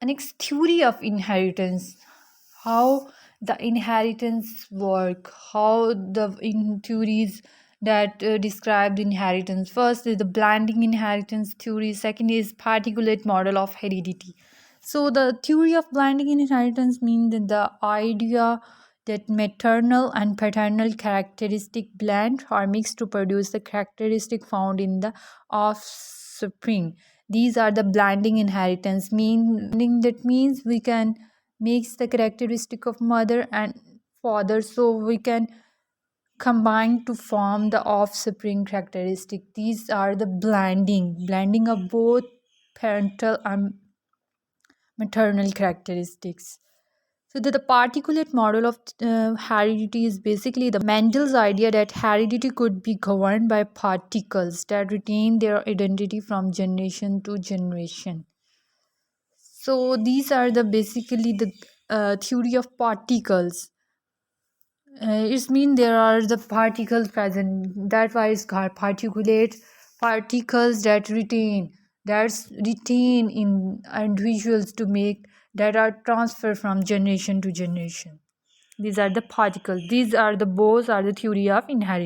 And next, theory of inheritance. How the inheritance work, how the in theories that describe the inheritance. First is the blending inheritance theory. Second is particulate model of heredity. So the theory of blending inheritance means that the idea that maternal and paternal characteristic blend or mix to produce the characteristic found in the offspring. These are the blending inheritance meaning that means we can mix the characteristic of mother and father, so we can combine to form the offspring characteristic. These are the blending of both parental and maternal characteristics. So the particulate model of heredity is basically the Mendel's idea that heredity could be governed by particles that retain their identity from generation to generation. So these are the basically the theory of particles. It means there are the particles present. That's why it's called particulate. Particles that retain in individuals to make that are transferred from generation to generation. These are the particles. These are the both are the theory of inheritance.